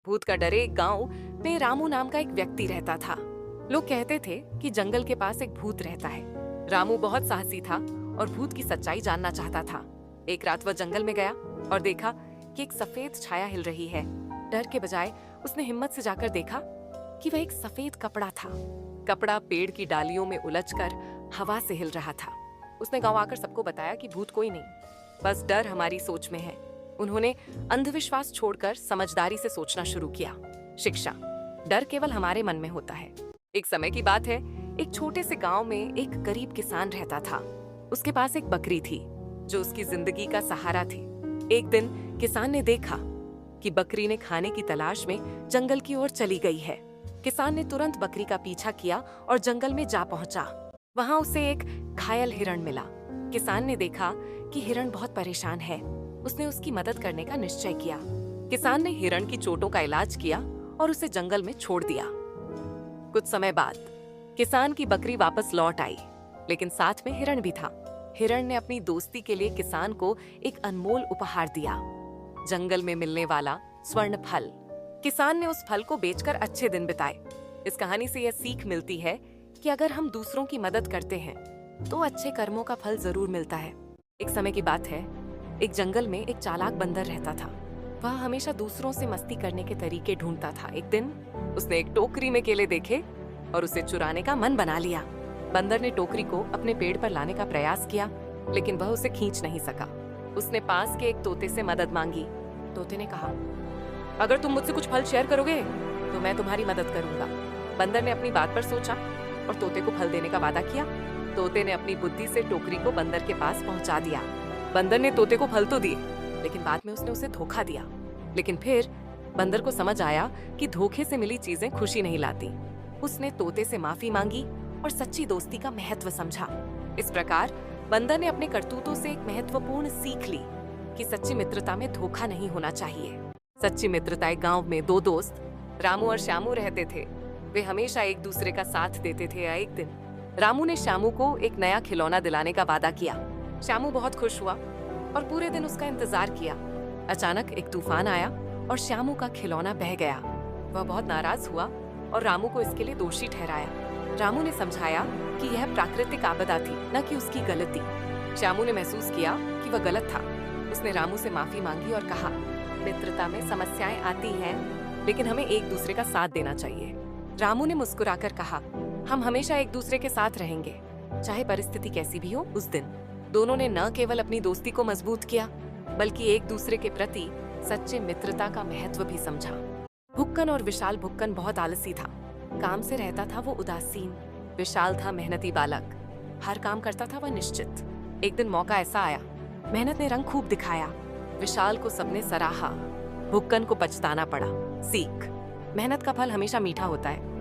भूत का डरे एक गांव में रामू नाम का एक व्यक्ति रहता था। लोग कहते थे कि जंगल के पास एक भूत रहता है। रामू बहुत साहसी था और भूत की सच्चाई जानना चाहता था। एक रात वह जंगल में गया और देखा कि एक सफेद छाया हिल रही है। डर के बजाय उसने हिम्मत से जाकर देखा कि वह एक सफेद कपड़ा था। कपड़ा पेड़ की डालियों में उलझकर हवा से हिल रहा था। उसने गांव आकर सबको बताया कि भूत कोई नहीं, बस डर हमारी सोच में है। उन्होंने अंधविश्वास छोड़कर समझदारी से सोचना शुरू किया। शिक्षा, डर केवल हमारे मन में होता है। एक समय की बात है, एक छोटे से गांव में एक गरीब किसान रहता था। उसके पास एक बकरी थी जो उसकी जिंदगी का सहारा थी। एक दिन किसान ने देखा कि बकरी ने खाने की तलाश में जंगल की ओर चली गई है। किसान ने तुरंत बकरी का पीछा किया और जंगल में जा पहुंचा। वहां उसे एक घायल हिरण मिला। किसान ने देखा कि हिरण बहुत परेशान है। उसने उसकी मदद करने का निश्चय किया। किसान ने हिरण की चोटों का इलाज किया और उसे जंगल में छोड़ दिया। कुछ समय बाद किसान की बकरी वापस लौट आई, लेकिन साथ में हिरण भी था। हिरण ने अपनी दोस्ती के लिए किसान को एक अनमोल उपहार दिया, जंगल में मिलने वाला स्वर्ण फल। किसान ने उस फल को बेचकर अच्छे दिन बिताए। इस कहानी से यह सीख मिलती है कि अगर हम दूसरों की मदद करते हैं तो अच्छे कर्मों का फल जरूर मिलता है। एक समय की बात है, एक जंगल में एक चालाक बंदर रहता था। वह हमेशा दूसरों से मस्ती करने के तरीके ढूंढता था। एक दिन उसने एक टोकरी में केले देखे और उसे चुराने का मन बना लिया। बंदर ने टोकरी को अपने पेड़ पर लाने का प्रयास किया, लेकिन वह उसे खींच नहीं सका। उसने पास के एक तोते से मदद मांगी। तोते ने कहा, अगर तुम मुझसे कुछ फल शेयर करोगे तो मैं तुम्हारी मदद करूंगा। बंदर ने अपनी बात पर सोचा और तोते को फल देने का वादा किया। तोते ने अपनी बुद्धि से टोकरी को बंदर के पास पहुंचा दिया। बंदर ने तोते को फल तो दिए, लेकिन बाद में उसने उसे धोखा दिया। लेकिन फिर बंदर को समझ आया कि धोखे से मिली चीजें खुशी नहीं लाती। उसने तोते से माफी मांगी और सच्ची दोस्ती का महत्व समझा। इस प्रकार बंदर ने अपने करतूतों से एक महत्वपूर्ण सीख ली कि सच्ची मित्रता में धोखा नहीं होना चाहिए। सच्ची मित्रता एक गांव में दो दोस्त रामू और श्यामू रहते थे। वे हमेशा एक दूसरे का साथ देते थे। एक दिन रामू ने श्यामू को एक नया खिलौना दिलाने का वादा किया। श्यामू बहुत खुश हुआ और पूरे दिन उसका इंतजार किया। अचानक एक तूफान आया और श्यामू का खिलौना बह गया। वह बहुत नाराज हुआ और रामू को इसके लिए दोषी ठहराया। रामू ने समझाया कि यह प्राकृतिक आपदा थी, न कि उसकी गलती। श्यामू ने महसूस किया कि वह गलत था। उसने रामू से माफी मांगी और कहा, मित्रता में समस्याएं आती हैं, लेकिन हमें एक दूसरे का साथ देना चाहिए। रामू ने मुस्कुराकर कहा, हम हमेशा एक दूसरे के साथ रहेंगे, चाहे परिस्थिति कैसी भी हो। उस दिन दोनों ने न केवल अपनी दोस्ती को मजबूत किया, बल्कि एक दूसरे के प्रति सच्चे मित्रता का महत्व भी समझा। भुक्कन और विशाल भुक्कन बहुत आलसी था। काम से रहता था वो उदासीन। विशाल था मेहनती बालक, हर काम करता था वह निश्चित। एक दिन मौका ऐसा आया, मेहनत ने रंग खूब दिखाया। विशाल को सबने सराहा, भुक्कन को पछताना पड़ा। सीख, मेहनत का फल हमेशा मीठा होता है।